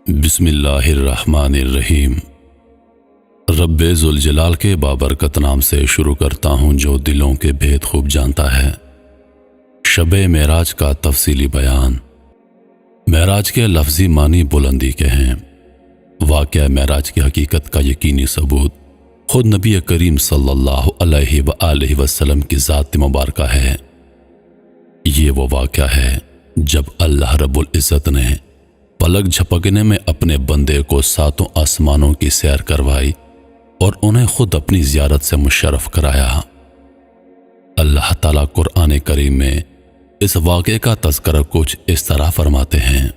بسم اللہ الرحمن الرحیم۔ رب ذوالجلال کے بابرکت نام سے شروع کرتا ہوں جو دلوں کے بھید خوب جانتا ہے۔ شب معراج کا تفصیلی بیان۔ معراج کے لفظی معنی بلندی کے ہیں۔ واقعہ معراج کی حقیقت کا یقینی ثبوت خود نبی کریم صلی اللہ علیہ وآلہ وسلم کی ذات مبارکہ ہے۔ یہ وہ واقعہ ہے جب اللہ رب العزت نے پلک جھپکنے میں اپنے بندے کو ساتوں آسمانوں کی سیر کروائی اور انہیں خود اپنی زیارت سے مشرف کرایا۔ اللہ تعالیٰ قرآن کریم میں اس واقعے کا تذکرہ کچھ اس طرح فرماتے ہیں،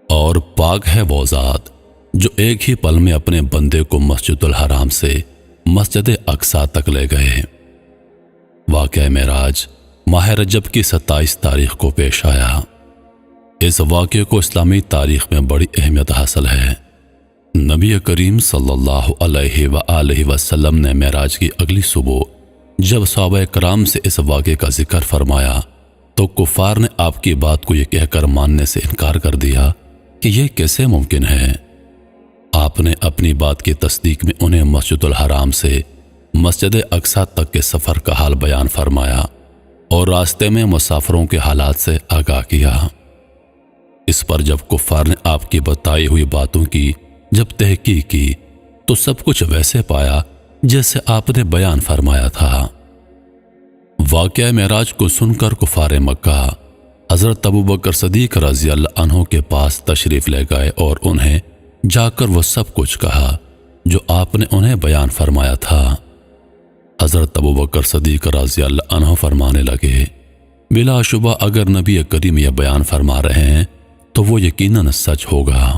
اور پاک ہے وہ ذات جو ایک ہی پل میں اپنے بندے کو مسجد الحرام سے مسجد اقصی تک لے گئے۔ واقعہ معراج ماہ رجب کی 27 تاریخ کو پیش آیا۔ اس واقعے کو اسلامی تاریخ میں بڑی اہمیت حاصل ہے۔ نبی کریم صلی اللہ علیہ وآلہ وسلم نے معراج کی اگلی صبح جب صحابہ کرام سے اس واقعے کا ذکر فرمایا تو کفار نے آپ کی بات کو یہ کہہ کر ماننے سے انکار کر دیا کہ یہ کیسے ممکن ہے۔ آپ نے اپنی بات کی تصدیق میں انہیں مسجد الحرام سے مسجد اقصی تک کے سفر کا حال بیان فرمایا اور راستے میں مسافروں کے حالات سے آگاہ کیا۔ اس پر جب کفار نے آپ کی بتائی ہوئی باتوں کی جب تحقیق کی تو سب کچھ ویسے پایا جیسے آپ نے بیان فرمایا تھا۔ واقعہ معراج کو سن کر کفار مکہ حضرت ابوبکر صدیق رضی اللہ عنہ کے پاس تشریف لے گئے اور انہیں جا کر وہ سب کچھ کہا جو آپ نے انہیں بیان فرمایا تھا۔ حضرت ابوبکر صدیق رضی اللہ عنہ فرمانے لگے، بلا شبہ اگر نبی کریم یہ بیان فرما رہے ہیں تو وہ یقیناً سچ ہوگا۔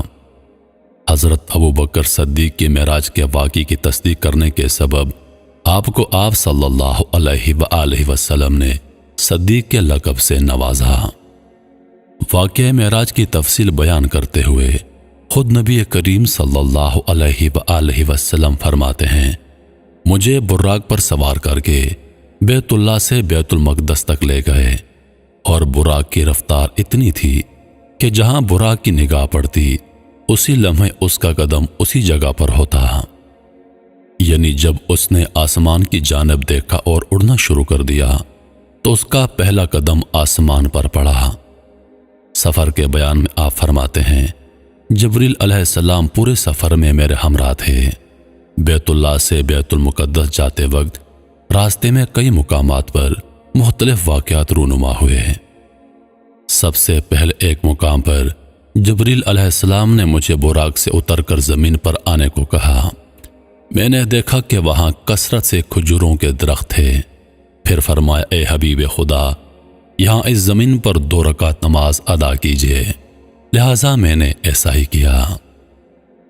حضرت ابوبکر صدیق کے معراج کے واقعے کی تصدیق کرنے کے سبب آپ کو آپ صلی اللہ علیہ وآلہ وسلم نے صدیق کے لقب سے نوازا۔ واقعہ معراج کی تفصیل بیان کرتے ہوئے خود نبی کریم صلی اللہ علیہ وآلہ وسلم فرماتے ہیں، مجھے براق پر سوار کر کے بیت اللہ سے بیت المقدس تک لے گئے، اور براق کی رفتار اتنی تھی کہ جہاں براق کی نگاہ پڑتی اسی لمحے اس کا قدم اسی جگہ پر ہوتا۔ یعنی جب اس نے آسمان کی جانب دیکھا اور اڑنا شروع کر دیا تو اس کا پہلا قدم آسمان پر پڑا۔ سفر کے بیان میں آپ فرماتے ہیں، جبریل علیہ السلام پورے سفر میں میرے ہمراہ تھے۔ بیت اللہ سے بیت المقدس جاتے وقت راستے میں کئی مقامات پر مختلف واقعات رونما ہوئے۔ سب سے پہلے ایک مقام پر جبریل علیہ السلام نے مجھے براق سے اتر کر زمین پر آنے کو کہا۔ میں نے دیکھا کہ وہاں کثرت سے کھجوروں کے درخت تھے۔ پھر فرمایا، اے حبیب خدا، یہاں اس زمین پر 2 رکعت نماز ادا کیجیے۔ لہٰذا میں نے ایسا ہی کیا۔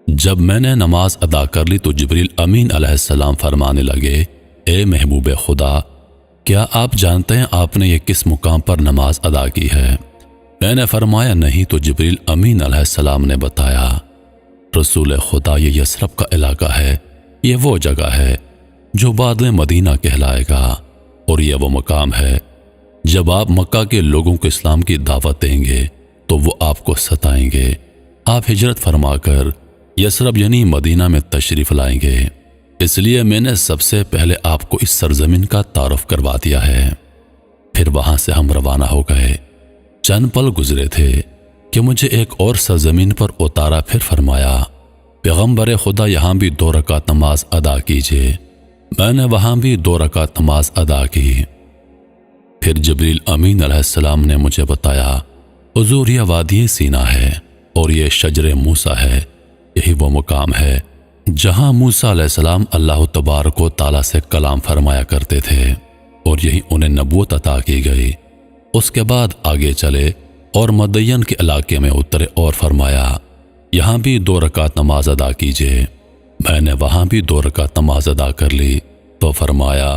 جب میں نے نماز ادا کر لی تو جبریل امین علیہ السلام فرمانے لگے، اے محبوب خدا، کیا آپ جانتے ہیں آپ نے یہ کس مقام پر نماز ادا کی ہے؟ میں نے فرمایا نہیں، تو جبریل امین علیہ السلام نے بتایا، رسول خدا، یہ یثرب کا علاقہ ہے، یہ وہ جگہ ہے جو بعد میں مدینہ کہلائے گا، اور یہ وہ مقام ہے جب آپ مکہ کے لوگوں کو اسلام کی دعوت دیں گے تو وہ آپ کو ستائیں گے۔ آپ ہجرت فرما کر یثرب یعنی مدینہ میں تشریف لائیں گے، اس لیے میں نے سب سے پہلے آپ کو اس سرزمین کا تعارف کروا دیا ہے۔ پھر وہاں سے ہم روانہ ہو گئے۔ چند پل گزرے تھے کہ مجھے ایک اور سرزمین پر اتارا۔ پھر فرمایا، پیغمبر خدا، یہاں بھی 2 رکعت نماز ادا کیجیے۔ میں نے وہاں بھی 2 رکعت نماز ادا کی۔ پھر جبریل امین علیہ السلام نے مجھے بتایا، حضور، یہ وادی سینا ہے اور یہ شجر موسیٰ ہے، یہی وہ مقام ہے جہاں موسیٰ علیہ السلام اللہ تبارک و تعالیٰ سے کلام فرمایا کرتے تھے، اور یہی انہیں نبوت عطا کی گئی۔ اس کے بعد آگے چلے اور مدین کے علاقے میں اترے اور فرمایا، یہاں بھی 2 رکعت نماز ادا کیجیے۔ میں نے وہاں بھی 2 رکعت نماز ادا کر لی تو فرمایا،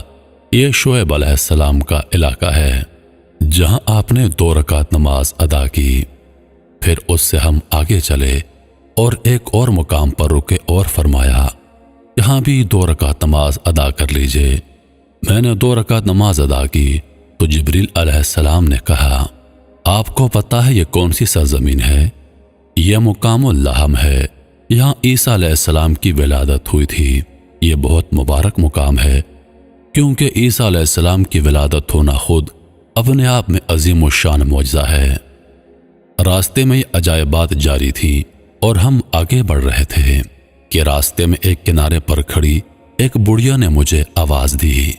یہ شعیب علیہ السلام کا علاقہ ہے جہاں آپ نے 2 رکعت نماز ادا کی۔ پھر اس سے ہم آگے چلے اور ایک اور مقام پر رکے اور فرمایا، یہاں بھی 2 رکعت نماز ادا کر لیجیے۔ میں نے 2 رکعت نماز ادا کی تو جبریل علیہ السلام نے کہا، آپ کو پتہ ہے یہ کون سی سرزمین ہے؟ یہ مقام اللحم ہے، یہاں عیسیٰ علیہ السلام کی ولادت ہوئی تھی۔ یہ بہت مبارک مقام ہے کیونکہ عیسیٰ علیہ السلام کی ولادت ہونا خود اپنے آپ میں عظیم الشان معجزہ ہے۔ راستے میں یہ عجائبات جاری تھیں اور ہم آگے بڑھ رہے تھے کہ راستے میں ایک کنارے پر کھڑی ایک بڑھیا نے مجھے آواز دی۔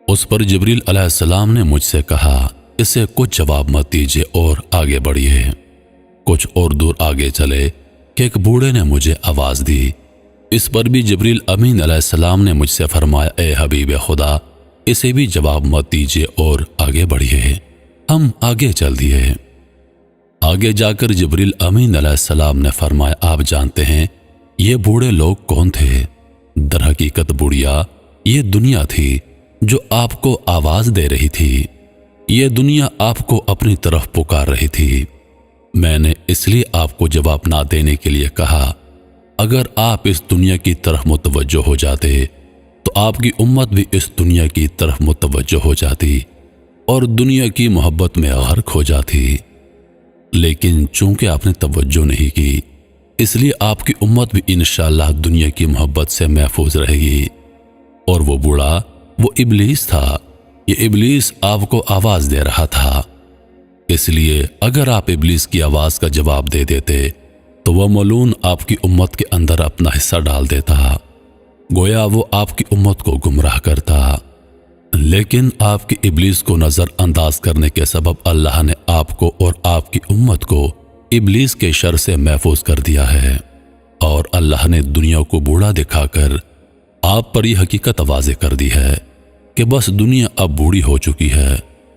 اس پر جبریل علیہ السلام نے مجھ سے کہا، اسے کچھ جواب مت دیجیے اور آگے بڑھیے۔ کچھ اور دور آگے چلے کہ ایک بوڑھے نے مجھے آواز دی۔ اس پر بھی جبریل امین علیہ السلام نے مجھ سے فرمایا، اے حبیب خدا، اسے بھی جواب مت دیجیے اور آگے بڑھیے۔ ہم آگے چل دیے۔ آگے جا کر جبریل امین علیہ السلام نے فرمایا، آپ جانتے ہیں یہ بوڑھے لوگ کون تھے؟ در حقیقت بڑھیا یہ دنیا تھی جو آپ کو آواز دے رہی تھی۔ یہ دنیا آپ کو اپنی طرف پکار رہی تھی۔ میں نے اس لیے آپ کو جواب نہ دینے کے لیے کہا، اگر آپ اس دنیا کی طرف متوجہ ہو جاتے تو آپ کی امت بھی اس دنیا کی طرف متوجہ ہو جاتی اور دنیا کی محبت میں غرق ہو جاتی، لیکن چونکہ آپ نے توجہ نہیں کی اس لیے آپ کی امت بھی انشاءاللہ دنیا کی محبت سے محفوظ رہے گی۔ اور وہ بوڑھا وہ ابلیس تھا۔ یہ ابلیس آپ کو آواز دے رہا تھا، اس لیے اگر آپ ابلیس کی آواز کا جواب دے دیتے تو وہ ملعون آپ کی امت کے اندر اپنا حصہ ڈال دیتا، گویا وہ آپ کی امت کو گمراہ کرتا۔ لیکن آپ کی ابلیس کو نظر انداز کرنے کے سبب اللہ نے آپ کو اور آپ کی امت کو ابلیس کے شر سے محفوظ کر دیا ہے، اور اللہ نے دنیا کو بوڑھا دکھا کر آپ پر یہ حقیقت واضح کر دی ہے کہ بس دنیا اب بوڑھی ہو چکی ہے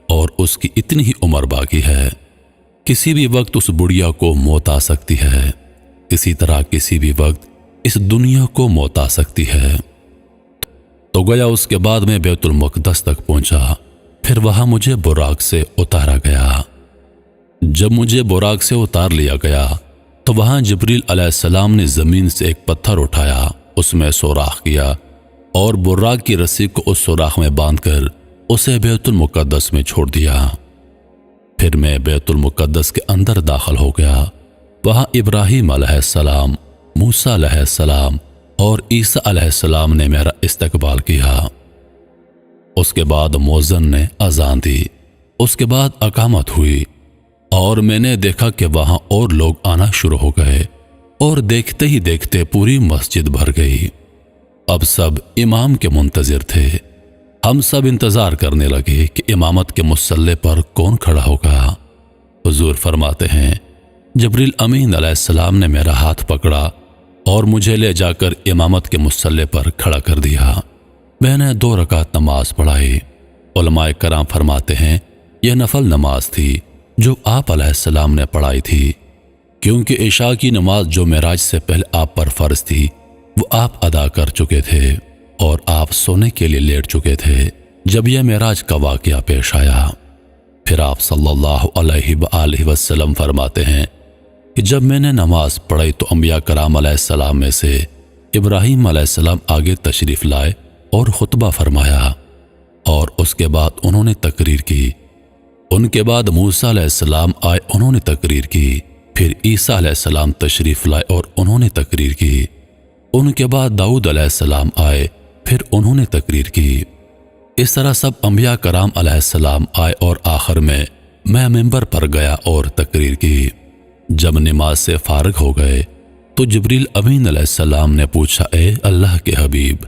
اور اس کی اتنی ہی عمر باقی ہے۔ کسی بھی وقت اس بڑھیا کو موت آ سکتی ہے، اسی طرح کسی بھی وقت اس دنیا کو موت آ سکتی ہے۔ تو گیا اس کے بعد میں بیت المقدس تک پہنچا، پھر وہاں مجھے براق سے اتارا گیا۔ جب مجھے براق سے اتار لیا گیا تو وہاں جبریل علیہ السلام نے زمین سے ایک پتھر اٹھایا، اس میں سوراخ کیا اور براق کی رسی کو اس سوراخ میں باندھ کر اسے بیت المقدس میں چھوڑ دیا۔ پھر میں بیت المقدس کے اندر داخل ہو گیا۔ وہاں ابراہیم علیہ السلام، موسیٰ علیہ السلام اور عیسیٰ علیہ السلام نے میرا استقبال کیا۔ اس کے بعد مؤذن نے اذان دی، اس کے بعد اقامت ہوئی اور میں نے دیکھا کہ وہاں اور لوگ آنا شروع ہو گئے اور دیکھتے ہی دیکھتے پوری مسجد بھر گئی۔ اب سب امام کے منتظر تھے۔ ہم سب انتظار کرنے لگے کہ امامت کے مصلی پر کون کھڑا ہوگا۔ حضور فرماتے ہیں، جبریل امین علیہ السلام نے میرا ہاتھ پکڑا اور مجھے لے جا کر امامت کے مصلی پر کھڑا کر دیا۔ میں نے 2 رکعت نماز پڑھائی۔ علماء کرام فرماتے ہیں یہ نفل نماز تھی جو آپ علیہ السلام نے پڑھائی تھی، کیونکہ عشاء کی نماز جو معراج سے پہلے آپ پر فرض تھی وہ آپ ادا کر چکے تھے اور آپ سونے کے لیے لیٹ چکے تھے جب یہ معراج کا واقعہ پیش آیا۔ پھر آپ صلی اللہ علیہ وآلہ وسلم فرماتے ہیں کہ جب میں نے نماز پڑھی تو انبیاء کرام علیہ السلام میں سے ابراہیم علیہ السلام آگے تشریف لائے اور خطبہ فرمایا، اور اس کے بعد انہوں نے تقریر کی۔ ان کے بعد موسیٰ علیہ السلام آئے، انہوں نے تقریر کی۔ پھر عیسیٰ علیہ السلام تشریف لائے اور انہوں نے تقریر کی۔ ان کے بعد داؤد علیہ السلام آئے، پھر انہوں نے تقریر کی۔ اس طرح سب انبیاء کرام علیہ السلام آئے اور آخر میں ممبر پر گیا اور تقریر کی۔ جب نماز سے فارغ ہو گئے تو جبریل امین علیہ السلام نے پوچھا، اے اللہ کے حبیب،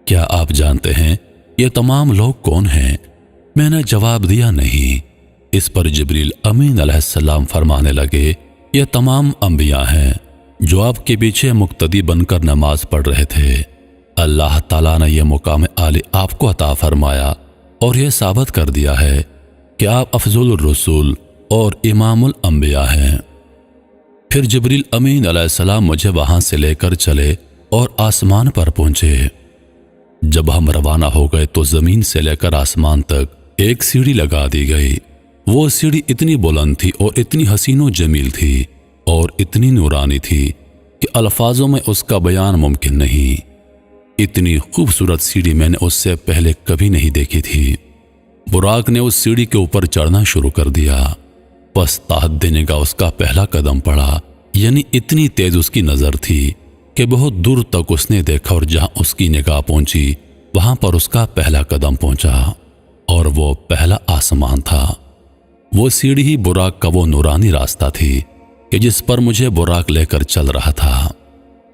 کیا آپ جانتے ہیں یہ تمام لوگ کون ہیں؟ میں نے جواب دیا، نہیں۔ اس پر جبریل امین علیہ السلام فرمانے لگے، یہ تمام انبیاء ہیں جو آپ کے پیچھے مقتدی بن کر نماز پڑھ رہے تھے۔ اللہ تعالیٰ نے یہ مقام عالی آپ کو عطا فرمایا اور یہ ثابت کر دیا ہے کہ آپ افضل الرسول اور امام الانبیاء ہیں۔ پھر جبریل امین علیہ السلام مجھے وہاں سے لے کر چلے اور آسمان پر پہنچے۔ جب ہم روانہ ہو گئے تو زمین سے لے کر آسمان تک ایک سیڑھی لگا دی گئی۔ وہ سیڑھی اتنی بلند تھی اور اتنی حسین و جمیل تھی اور اتنی نورانی تھی کہ الفاظوں میں اس کا بیان ممکن نہیں۔ اتنی خوبصورت سیڑھی میں نے اس سے پہلے کبھی نہیں دیکھی تھی۔ براق نے اس سیڑھی کے اوپر چڑھنا شروع کر دیا۔ پس تاحت دینے کا اس کا پہلا قدم پڑا، یعنی اتنی تیز اس کی نظر تھی کہ بہت دور تک اس نے دیکھا، اور جہاں اس کی نگاہ پہنچی وہاں پر اس کا پہلا قدم پہنچا، اور وہ پہلا آسمان تھا۔ وہ سیڑھی ہی براق کا وہ نورانی راستہ تھی کہ جس پر مجھے براق لے کر چل رہا تھا۔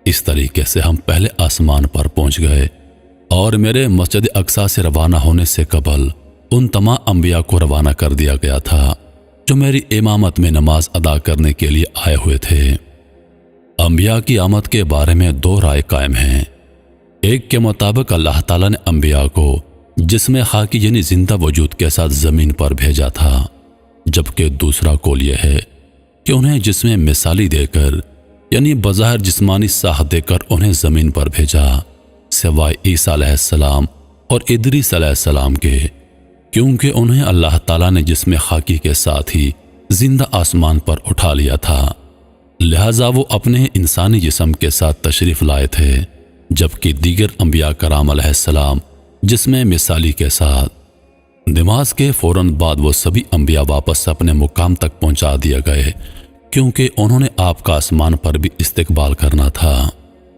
اس طریقے سے ہم پہلے آسمان پر پہنچ گئے، اور میرے مسجد اقصی سے روانہ ہونے سے قبل ان تمام انبیاء کو روانہ کر دیا گیا تھا جو میری امامت میں نماز ادا کرنے کے لیے آئے ہوئے تھے۔ انبیاء کی آمد کے بارے میں دو رائے قائم ہیں۔ ایک کے مطابق اللہ تعالیٰ نے انبیاء کو جسم خاکی یعنی زندہ وجود کے ساتھ زمین پر بھیجا تھا، جبکہ دوسرا قول یہ ہے کہ انہیں جسم مثالی دے کر یعنی بظاہر جسمانی ساخت دے کر انہیں زمین پر بھیجا، سوائے عیسیٰ علیہ السلام اور ادریس علیہ السلام کے، کیونکہ انہیں اللہ تعالیٰ نے جسم خاکی کے ساتھ ہی زندہ آسمان پر اٹھا لیا تھا، لہذا وہ اپنے انسانی جسم کے ساتھ تشریف لائے تھے، جبکہ دیگر انبیاء کرام علیہ السلام جسم مثالی کے ساتھ۔ نماز کے فوراً بعد وہ سبھی انبیاء واپس اپنے مقام تک پہنچا دیے گئے، کیونکہ انہوں نے آپ کا آسمان پر بھی استقبال کرنا تھا۔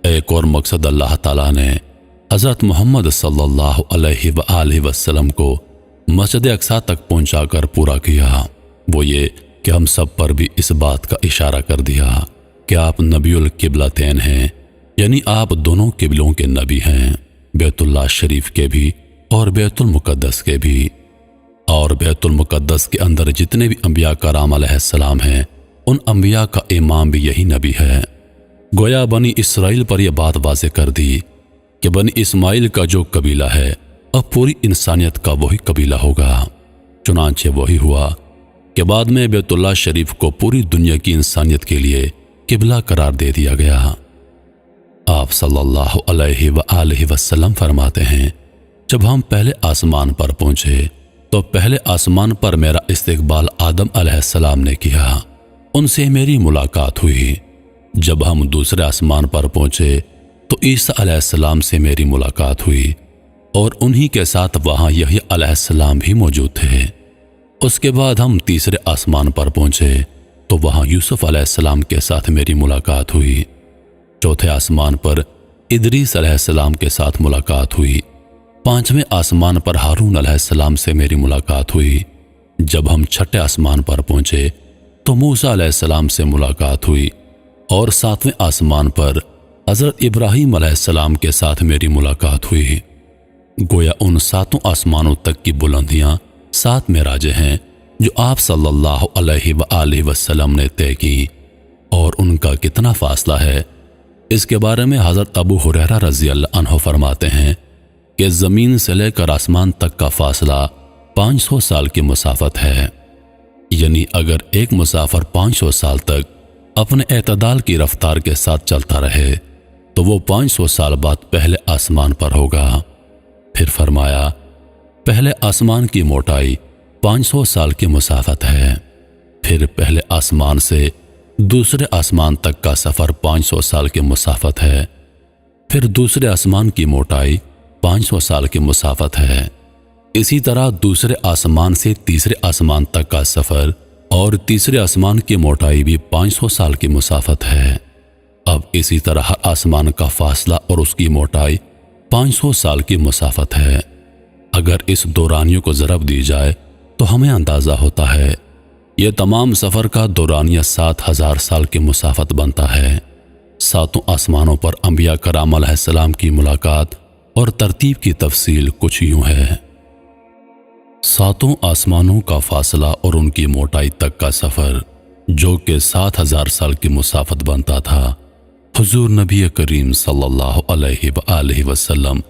ایک اور مقصد اللہ تعالیٰ نے حضرت محمد صلی اللہ علیہ وآلہ وسلم کو مسجد اقصی تک پہنچا کر پورا کیا، وہ یہ کہ ہم سب پر بھی اس بات کا اشارہ کر دیا کہ آپ نبی القبلتین ہیں، یعنی آپ دونوں قبلوں کے نبی ہیں، بیت اللہ شریف کے بھی اور بیت المقدس کے بھی۔ اور بیت المقدس کے اندر جتنے بھی انبیاء کرام علیہ السلام ہیں، ان انبیاء کا امام بھی یہی نبی ہے۔ گویا بنی اسرائیل پر یہ بات واضح کر دی کہ بنی اسماعیل کا جو قبیلہ ہے اب پوری انسانیت کا وہی قبیلہ ہوگا۔ چنانچہ وہی ہوا کہ بعد میں بیت اللہ شریف کو پوری دنیا کی انسانیت کے لیے قبلہ قرار دے دیا گیا۔ آپ صلی اللہ علیہ وآلہ وسلم فرماتے ہیں، جب ہم پہلے آسمان پر پہنچے تو پہلے آسمان پر میرا استقبال آدم علیہ السلام نے کیا، ان سے میری ملاقات ہوئی۔ جب ہم دوسرے آسمان پر پہنچے تو عیسیٰ علیہ السلام سے میری ملاقات ہوئی، اور انہی کے ساتھ وہاں یحییٰ علیہ السلام بھی موجود تھے۔ اس کے بعد ہم تیسرے آسمان پر پہنچے تو وہاں یوسف علیہ السلام کے ساتھ میری ملاقات ہوئی۔ چوتھے آسمان پر ادریس علیہ السلام کے ساتھ ملاقات ہوئی۔ پانچویں آسمان پر ہارون علیہ السلام سے میری ملاقات ہوئی۔ جب ہم چھٹے آسمان پر پہنچے تو موسیٰ علیہ السلام سے ملاقات ہوئی، اور ساتویں آسمان پر حضرت ابراہیم علیہ السلام کے ساتھ میری ملاقات ہوئی۔ گویا ان ساتوں آسمانوں تک کی بلندیاں 7 معراجیں ہیں جو آپ صلی اللہ علیہ وآلہ وسلم نے طے کی، اور ان کا کتنا فاصلہ ہے اس کے بارے میں حضرت ابو ہریرہ رضی اللہ عنہ فرماتے ہیں کہ زمین سے لے کر آسمان تک کا فاصلہ 500 سال کی مسافت ہے، یعنی اگر ایک مسافر 500 سال تک اپنے اعتدال کی رفتار کے ساتھ چلتا رہے تو وہ 500 سال بعد پہلے آسمان پر ہوگا۔ پھر فرمایا، پہلے آسمان کی موٹائی 500 سال کی مسافت ہے، پھر پہلے آسمان سے دوسرے آسمان تک کا سفر 500 سال کی مسافت ہے، پھر دوسرے آسمان کی موٹائی 500 سال کی مسافت ہے، اسی طرح دوسرے آسمان سے تیسرے آسمان تک کا سفر اور تیسرے آسمان کی موٹائی بھی 500 سال کی مسافت ہے۔ اب اسی طرح ہر آسمان کا فاصلہ اور اس کی موٹائی 500 سال کی مسافت ہے۔ اگر اس دورانیوں کو ضرب دی جائے تو ہمیں اندازہ ہوتا ہے یہ تمام سفر کا دورانیہ 7000 سال کی مسافت بنتا ہے۔ ساتوں آسمانوں پر انبیاء کرام علیہ السلام کی ملاقات اور ترتیب کی تفصیل کچھ یوں ہے۔ ساتوں آسمانوں کا فاصلہ اور ان کی موٹائی تک کا سفر جو کہ 7000 سال کی مسافت بنتا تھا، حضور نبی کریم صلی اللہ علیہ وآلہ وسلم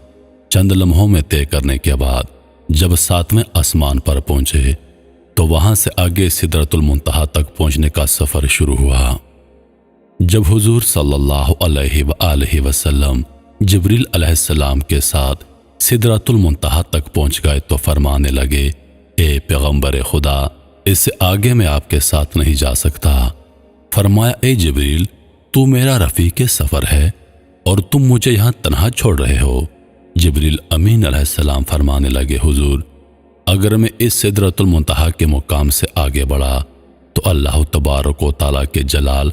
چند لمحوں میں طے کرنے کے بعد جب 7ویں آسمان پر پہنچے تو وہاں سے آگے سدرۃ المنتہا تک پہنچنے کا سفر شروع ہوا۔ جب حضور صلی اللہ علیہ وآلہ وسلم جبریل علیہ السلام کے ساتھ سدرۃ المنتہا تک پہنچ گئے تو فرمانے لگے، اے پیغمبر خدا، اس سے آگے میں آپ کے ساتھ نہیں جا سکتا۔ فرمایا، اے جبریل، تو میرا رفیق سفر ہے اور تم مجھے یہاں تنہا چھوڑ رہے ہو۔ جبریل امین علیہ السلام فرمانے لگے، حضور، اگر میں اس سدرۃ المنتہا کے مقام سے آگے بڑھا تو تو اللہ تبارک و تعالیٰ کے جلال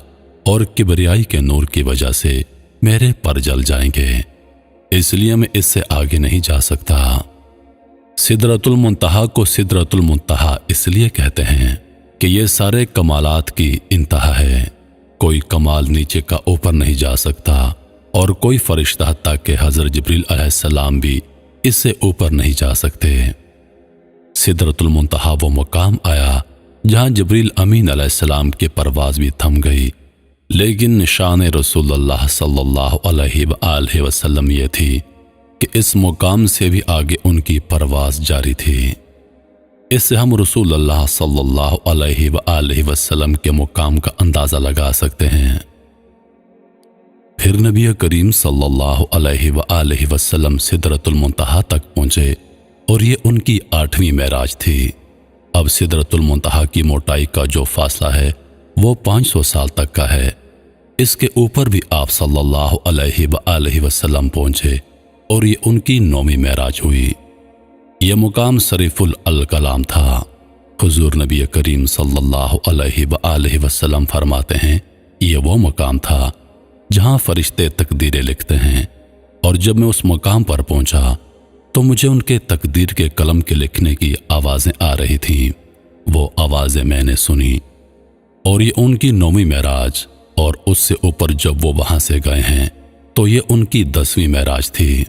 اور کبریائی کے نور کی وجہ سے میرے پر جل جائیں گے، اس لیے میں اس سے آگے نہیں جا سکتا۔ سدرۃ المنتہا کو سدرۃ المنتہا اس لیے کہتے ہیں کہ یہ سارے کمالات کی انتہا ہے، کوئی کمال نیچے کا اوپر نہیں جا سکتا، اور کوئی فرشتہ حتیٰ کہ حضرت جبریل علیہ السلام بھی اس سے اوپر نہیں جا سکتے۔ سدرۃ المنتہا وہ مقام آیا جہاں جبریل امین علیہ السلام کی پرواز بھی تھم گئی، لیکن شان رسول اللہ صلی اللہ علیہ وآلہ وسلم یہ تھی کہ اس مقام سے بھی آگے ان کی پرواز جاری تھی۔ اس سے ہم رسول اللہ صلی اللہ علیہ وآلہ وسلم کے مقام کا اندازہ لگا سکتے ہیں۔ پھر نبی کریم صلی اللہ علیہ وآلہ وسلم سدرۃ المنتہا تک پہنچے، اور یہ ان کی 8ویں معراج تھی۔ اب سدرۃ المنتہا کی موٹائی کا جو فاصلہ ہے وہ 500 سال تک کا ہے، اس کے اوپر بھی آپ صلی اللہ علیہ وآلہ وسلم پہنچے، اور یہ ان کی 9ویں معراج ہوئی۔ یہ مقام صریف الکلام تھا۔ حضور نبی کریم صلی اللہ علیہ وآلہ وسلم فرماتے ہیں، یہ وہ مقام تھا جہاں فرشتے تقدیریں لکھتے ہیں، اور جب میں اس مقام پر پہنچا تو مجھے ان کے تقدیر کے قلم کے لکھنے کی آوازیں آ رہی تھیں۔ وہ آوازیں میں نے سنی، اور یہ ان کی 9ویں معراج، اور اس سے اوپر جب وہ وہاں سے گئے ہیں تو یہ ان کی 10ویں معراج تھی،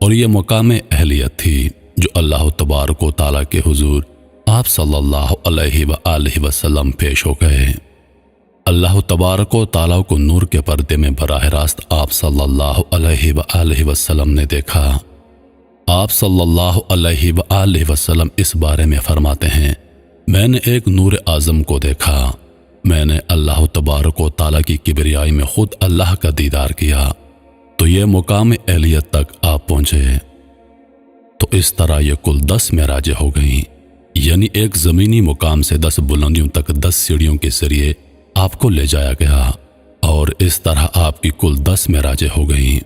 اور یہ مقام اہلیت تھی جو اللہ تبارک و تعالیٰ کے حضور آپ صلی اللہ علیہ وآلہ وسلم پیش ہو گئے۔ اللہ تبارک و تعالیٰ کو نور کے پردے میں براہ راست آپ صلی اللہ علیہ وآلہ وسلم نے دیکھا۔ آپ صلی اللہ علیہ وآلہ وسلم اس بارے میں فرماتے ہیں، میں نے ایک نور اعظم کو دیکھا، میں نے اللہ تبارک و تعالیٰ کی کبریائی میں خود اللہ کا دیدار کیا، تو یہ مقام اہلیت تک آپ پہنچے۔ تو اس طرح یہ کل 10 معراجیں ہو گئیں، یعنی ایک زمینی مقام سے 10 بلندیوں تک 10 سیڑھیوں کے ذریعے آپ کو لے جایا گیا، اور اس طرح آپ کی کل 10 معراجیں ہو گئیں۔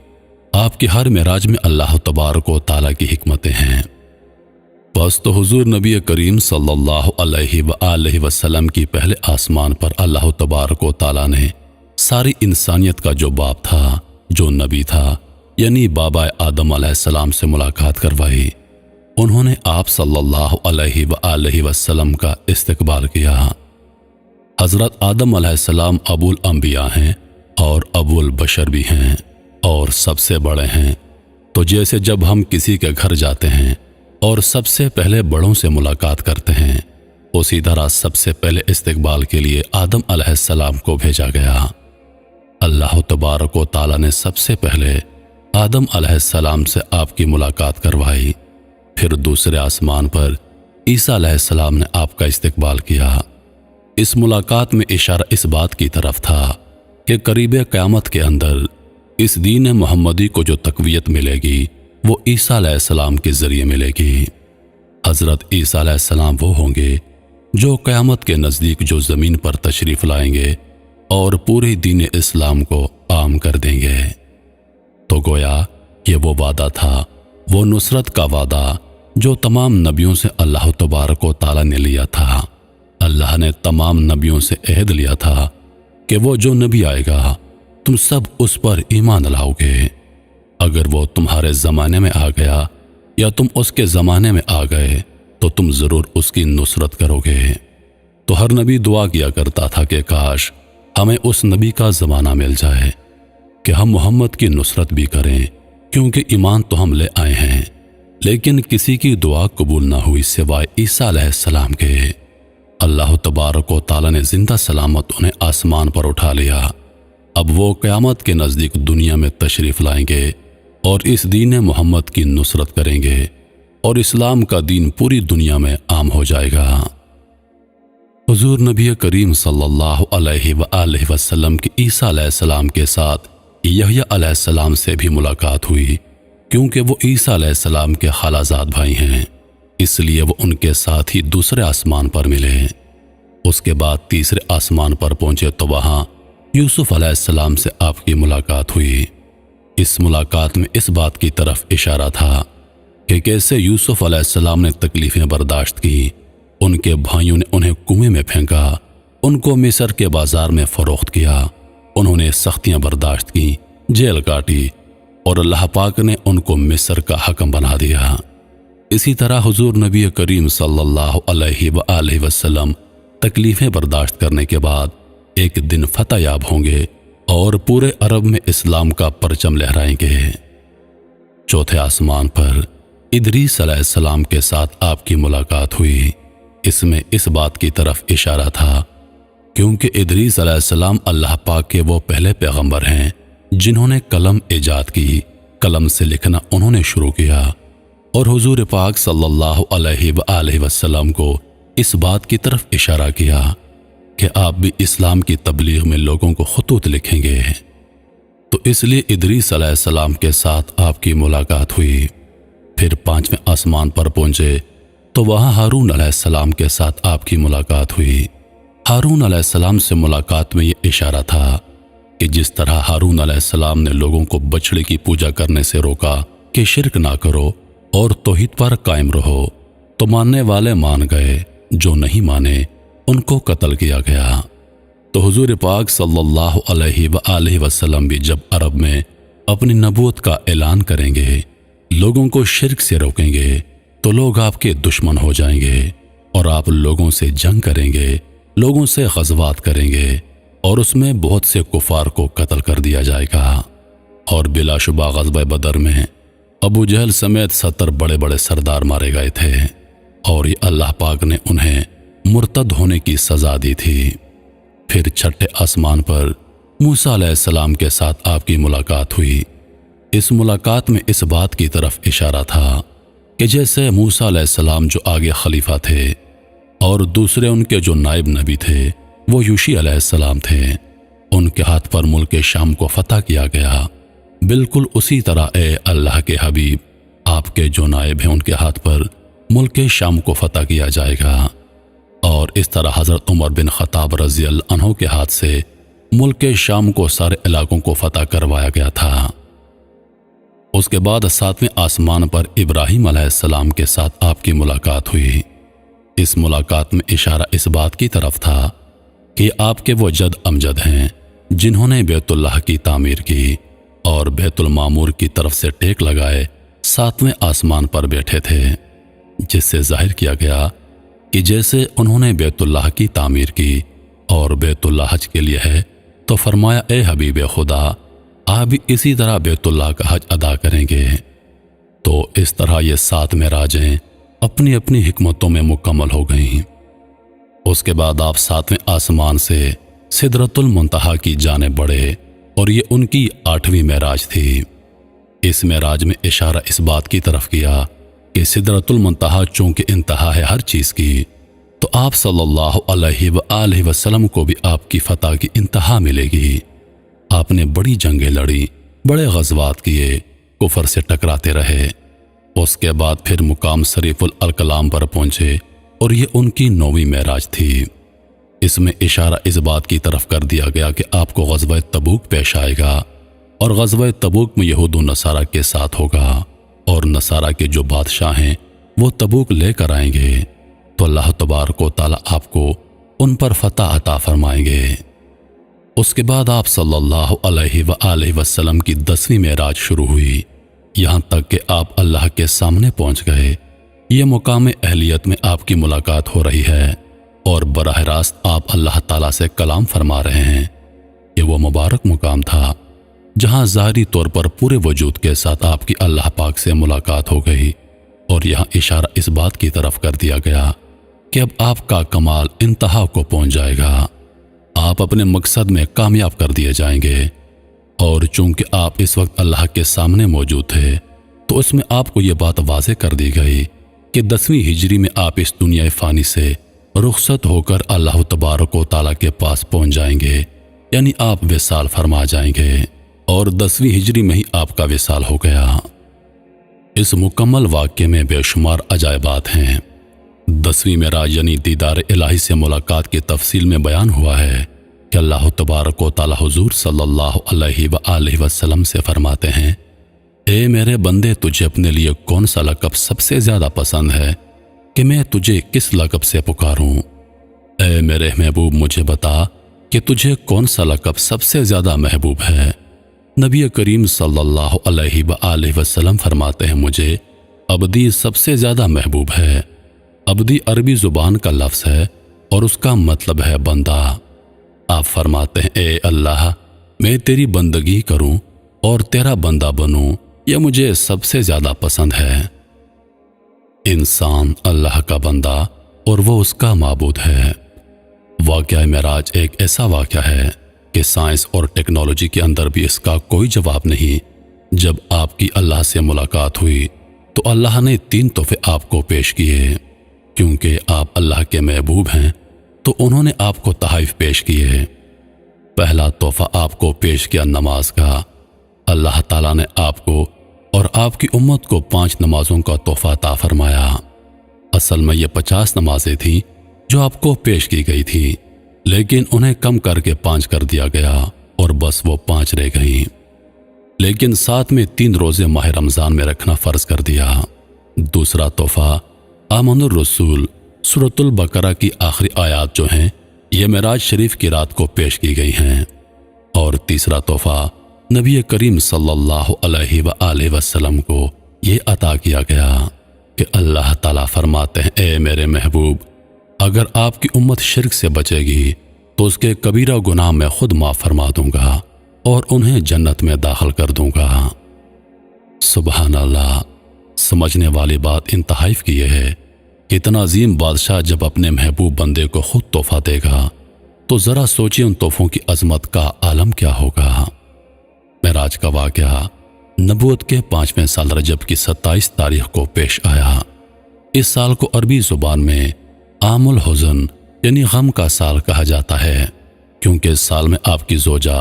آپ کی ہر معراج میں اللہ تبارک و تعالیٰ کی حکمتیں ہیں۔ بس تو حضور نبی کریم صلی اللہ علیہ وآلہ وسلم کی پہلے آسمان پر اللہ تبارک و تعالیٰ نے ساری انسانیت کا جو باپ تھا، جو نبی تھا، یعنی بابا آدم علیہ السلام سے ملاقات کروائی۔ انہوں نے آپ صلی اللہ علیہ وآلہ وسلم کا استقبال کیا۔ حضرت آدم علیہ السلام ابو الانبیاء ہیں اور ابو البشر بھی ہیں، اور سب سے بڑے ہیں۔ تو جیسے جب ہم کسی کے گھر جاتے ہیں اور سب سے پہلے بڑوں سے ملاقات کرتے ہیں، اسی طرح سب سے پہلے استقبال کے لیے آدم علیہ السلام کو بھیجا گیا۔ اللہ تبارک و تعالیٰ نے سب سے پہلے آدم علیہ السلام سے آپ کی ملاقات کروائی، پھر دوسرے آسمان پر عیسیٰ علیہ السلام نے آپ کا استقبال کیا۔ اس ملاقات میں اشارہ اس بات کی طرف تھا کہ قریب قیامت کے اندر اس دین محمدی کو جو تقویت ملے گی وہ عیسیٰ علیہ السلام کے ذریعے ملے گی۔ حضرت عیسیٰ علیہ السلام وہ ہوں گے جو قیامت کے نزدیک جو زمین پر تشریف لائیں گے اور پورے دین اسلام کو عام کر دیں گے۔ تو گویا یہ وہ وعدہ تھا، وہ نصرت کا وعدہ جو تمام نبیوں سے اللہ تبارک و تعالیٰ نے لیا تھا۔ اللہ نے تمام نبیوں سے عہد لیا تھا کہ وہ جو نبی آئے گا تم سب اس پر ایمان لاؤ گے۔ اگر وہ تمہارے زمانے میں آ گیا یا تم اس کے زمانے میں آ گئے تو تم ضرور اس کی نصرت کرو گے۔ تو ہر نبی دعا کیا کرتا تھا کہ کاش ہمیں اس نبی کا زمانہ مل جائے کہ ہم محمد کی نصرت بھی کریں، کیونکہ ایمان تو ہم لے آئے ہیں۔ لیکن کسی کی دعا قبول نہ ہوئی سوائے عیسیٰ علیہ السلام کے۔ اللہ تبارک و تعالیٰ نے زندہ سلامت انہیں آسمان پر اٹھا لیا۔ اب وہ قیامت کے نزدیک دنیا میں تشریف لائیں گے اور اس دین محمد کی نصرت کریں گے، اور اسلام کا دین پوری دنیا میں عام ہو جائے گا۔ حضور نبی کریم صلی اللہ علیہ وآلہ وسلم کی عیسیٰ علیہ السلام کے ساتھ یحییٰ علیہ السلام سے بھی ملاقات ہوئی، کیونکہ وہ عیسیٰ علیہ السلام کے خالازاد بھائی ہیں، اس لیے وہ ان کے ساتھ ہی دوسرے آسمان پر ملے۔ اس کے بعد تیسرے آسمان پر پہنچے تو وہاں یوسف علیہ السلام سے آپ کی ملاقات ہوئی۔ اس ملاقات میں اس بات کی طرف اشارہ تھا کہ کیسے یوسف علیہ السلام نے تکلیفیں برداشت کی، ان کے بھائیوں نے انہیں کنویں میں پھینکا ان کو مصر کے بازار میں فروخت کیا۔ انہوں نے سختیاں برداشت کی، جیل کاٹی، اور اللہ پاک نے ان کو مصر کا حکم بنا دیا۔ اسی طرح حضور نبی کریم صلی اللہ علیہ وآلہ وسلم تکلیفیں برداشت کرنے کے بعد ایک دن فتح یاب ہوں گے اور پورے عرب میں اسلام کا پرچم لہرائیں گے۔ چوتھے آسمان پر ادریس علیہ السلام کے ساتھ آپ کی ملاقات ہوئی۔ اس میں اس بات کی طرف اشارہ تھا کیونکہ ادریس علیہ السلام اللہ پاک کے وہ پہلے پیغمبر ہیں جنہوں نے قلم ایجاد کی، قلم سے لکھنا انہوں نے شروع کیا، اور حضور پاک صلی اللہ علیہ وآلہ وسلم کو اس بات کی طرف اشارہ کیا کہ آپ بھی اسلام کی تبلیغ میں لوگوں کو خطوط لکھیں گے۔ تو اس لیے ادریس علیہ السلام کے ساتھ آپ کی ملاقات ہوئی۔ پھر پانچویں آسمان پر پہنچے تو وہاں ہارون علیہ السلام کے ساتھ آپ کی ملاقات ہوئی۔ ہارون علیہ السلام سے ملاقات میں یہ اشارہ تھا کہ جس طرح ہارون علیہ السلام نے لوگوں کو بچڑے کی پوجا کرنے سے روکا کہ شرک نہ کرو اور توحید پر قائم رہو، تو ماننے والے مان گئے، جو نہیں مانے ان کو قتل کیا گیا۔ تو حضور پاک صلی اللہ علیہ وآلہ وسلم بھی جب عرب میں اپنی نبوت کا اعلان کریں گے، لوگوں کو شرک سے روکیں گے، تو لوگ آپ کے دشمن ہو جائیں گے اور آپ لوگوں سے جنگ کریں گے، لوگوں سے غزوات کریں گے، اور اس میں بہت سے کفار کو قتل کر دیا جائے گا۔ اور بلا شبہ غزوہ بدر میں ابو جہل سمیت 70 بڑے بڑے سردار مارے گئے تھے، اور یہ اللہ پاک نے انہیں مرتد ہونے کی سزا دی تھی۔ پھر چھٹے آسمان پر موسیٰ علیہ السلام کے ساتھ آپ کی ملاقات ہوئی۔ اس ملاقات میں اس بات کی طرف اشارہ تھا کہ جیسے موسیٰ علیہ السلام جو آگے خلیفہ تھے اور دوسرے ان کے جو نائب نبی تھے وہ یوشع علیہ السلام تھے، ان کے ہاتھ پر ملک شام کو فتح کیا گیا، بالکل اسی طرح اے اللہ کے حبیب آپ کے جو نائب ہیں ان کے ہاتھ پر ملک شام کو فتح کیا جائے گا۔ اور اس طرح حضرت عمر بن خطاب رضی اللہ عنہ کے ہاتھ سے ملک شام کو سارے علاقوں کو فتح کروایا گیا تھا۔ اس کے بعد ساتویں آسمان پر ابراہیم علیہ السلام کے ساتھ آپ کی ملاقات ہوئی۔ اس ملاقات میں اشارہ اس بات کی طرف تھا کہ آپ کے وہ جد امجد ہیں جنہوں نے بیت اللہ کی تعمیر کی اور بیت المعمور کی طرف سے ٹیک لگائے ساتویں آسمان پر بیٹھے تھے، جس سے ظاہر کیا گیا کہ جیسے انہوں نے بیت اللہ کی تعمیر کی اور بیت اللہ حج کے لیے ہے، تو فرمایا اے حبیب خدا آپ بھی اسی طرح بیت اللہ کا حج ادا کریں گے۔ تو اس طرح یہ 7 معراجیں اپنی اپنی حکمتوں میں مکمل ہو گئیں۔ اس کے بعد آپ 7ویں آسمان سے سدرۃ المنتہا کی جانب بڑھے، اور یہ ان کی 8ویں معراج تھی۔ اس معراج میں اشارہ اس بات کی طرف کیا کہ سدرۃ المنتہا چونکہ انتہا ہے ہر چیز کی، تو آپ صلی اللہ علیہ وآلہ وسلم کو بھی آپ کی فتح کی انتہا ملے گی۔ آپ نے بڑی جنگیں لڑی، بڑے غزوات کیے، کفر سے ٹکراتے رہے۔ اس کے بعد پھر مقام شریف الکلام پر پہنچے، اور یہ ان کی 9ویں معراج تھی۔ اس میں اشارہ اس بات کی طرف کر دیا گیا کہ آپ کو غزوہ تبوک پیش آئے گا، اور غزوہ تبوک میں یہود و نصارہ کے ساتھ ہوگا، اور نصارہ کے جو بادشاہ ہیں وہ تبوک لے کر آئیں گے، تو اللہ تبارک و تعالیٰ آپ کو ان پر فتح عطا فرمائیں گے۔ اس کے بعد آپ صلی اللہ علیہ وآلہ وسلم کی 10ویں معراج شروع ہوئی، یہاں تک کہ آپ اللہ کے سامنے پہنچ گئے۔ یہ مقام اہلیت میں آپ کی ملاقات ہو رہی ہے، اور براہ راست آپ اللہ تعالیٰ سے کلام فرما رہے ہیں۔ یہ وہ مبارک مقام تھا جہاں ظاہری طور پر پورے وجود کے ساتھ آپ کی اللہ پاک سے ملاقات ہو گئی، اور یہاں اشارہ اس بات کی طرف کر دیا گیا کہ اب آپ کا کمال انتہا کو پہنچ جائے گا، آپ اپنے مقصد میں کامیاب کر دیے جائیں گے۔ اور چونکہ آپ اس وقت اللہ کے سامنے موجود تھے، تو اس میں آپ کو یہ بات واضح کر دی گئی کہ 10ویں ہجری میں آپ اس دنیا فانی سے رخصت ہو کر اللہ تبارک و تعالیٰ کے پاس پہنچ جائیں گے، یعنی آپ وصال فرما جائیں گے، اور 10ویں ہجری میں ہی آپ کا وصال ہو گیا۔ اس مکمل واقعے میں بے شمار عجائبات ہیں۔ 10ویں معراج یعنی دیدار الہی سے ملاقات کی تفصیل میں بیان ہوا ہے کہ اللہ تبارک و تعالیٰ حضور صلی اللہ علیہ وآلہ وسلم سے فرماتے ہیں، اے میرے بندے تجھے اپنے لیے کون سا لقب سب سے زیادہ پسند ہے کہ میں تجھے کس لقب سے پکاروں؟ اے میرے محبوب مجھے بتا کہ تجھے کون سا لقب سب سے زیادہ محبوب ہے؟ نبی کریم صلی اللہ علیہ وآلہ وسلم فرماتے ہیں مجھے عبدی سب سے زیادہ محبوب ہے۔ عبدی عربی زبان کا لفظ ہے اور اس کا مطلب ہے بندہ۔ آپ فرماتے ہیں اے اللہ میں تیری بندگی کروں اور تیرا بندہ بنوں، یہ مجھے سب سے زیادہ پسند ہے۔ انسان اللہ کا بندہ اور وہ اس کا معبود ہے۔ واقعہ معراج ایک ایسا واقعہ ہے کہ سائنس اور ٹیکنالوجی کے اندر بھی اس کا کوئی جواب نہیں۔ جب آپ کی اللہ سے ملاقات ہوئی تو اللہ نے 3 تحفے آپ کو پیش کیے۔ کیونکہ آپ اللہ کے محبوب ہیں تو انہوں نے آپ کو تحائف پیش کیے۔ پہلا تحفہ آپ کو پیش کیا نماز کا۔ اللہ تعالیٰ نے آپ کو اور آپ کی امت کو 5 نمازوں کا تحفہ عطا فرمایا۔ اصل میں یہ 50 نمازیں تھیں جو آپ کو پیش کی گئی تھی، لیکن انہیں کم کر کے 5 کر دیا گیا اور بس وہ 5 رہ گئیں۔ لیکن ساتھ میں 3 روزے ماہ رمضان میں رکھنا فرض کر دیا۔ دوسرا تحفہ آمن الرسول سورۃ البقرہ کی آخری آیات جو ہیں یہ معراج شریف کی رات کو پیش کی گئی ہیں۔ اور تیسرا تحفہ نبی کریم صلی اللہ علیہ وآلہ وسلم کو یہ عطا کیا گیا کہ اللہ تعالیٰ فرماتے ہیں اے میرے محبوب اگر آپ کی امت شرک سے بچے گی تو اس کے کبیرہ گناہ میں خود معاف فرما دوں گا اور انہیں جنت میں داخل کر دوں گا۔ سبحان اللہ۔ سمجھنے والی بات انتہائف کی یہ ہے کہ اتنا عظیم بادشاہ جب اپنے محبوب بندے کو خود تحفہ دے گا تو ذرا سوچیں ان تحفوں کی عظمت کا عالم کیا ہوگا۔ معراج کا واقعہ نبوت کے 5ویں سال رجب کی 27 تاریخ کو پیش آیا۔ اس سال کو عربی زبان میں عام الحزن یعنی غم کا سال کہا جاتا ہے، کیونکہ اس سال میں آپ کی زوجہ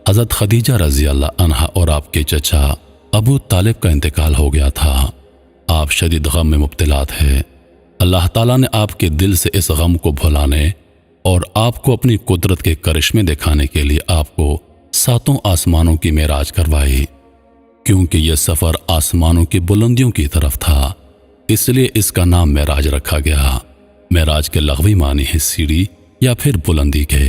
حضرت خدیجہ رضی اللہ عنہا اور آپ کے چچا ابو طالب کا انتقال ہو گیا تھا۔ آپ شدید غم میں مبتلا تھے۔ اللہ تعالیٰ نے آپ کے دل سے اس غم کو بھلانے اور آپ کو اپنی قدرت کے کرشمے دکھانے کے لیے آپ کو 7 آسمانوں کی معراج کروائی۔ کیونکہ یہ سفر آسمانوں کی بلندیوں کی طرف تھا اس لیے اس کا نام معراج رکھا گیا۔ معراج کے لغوی معنی ہے سیڑھی یا پھر بلندی کے۔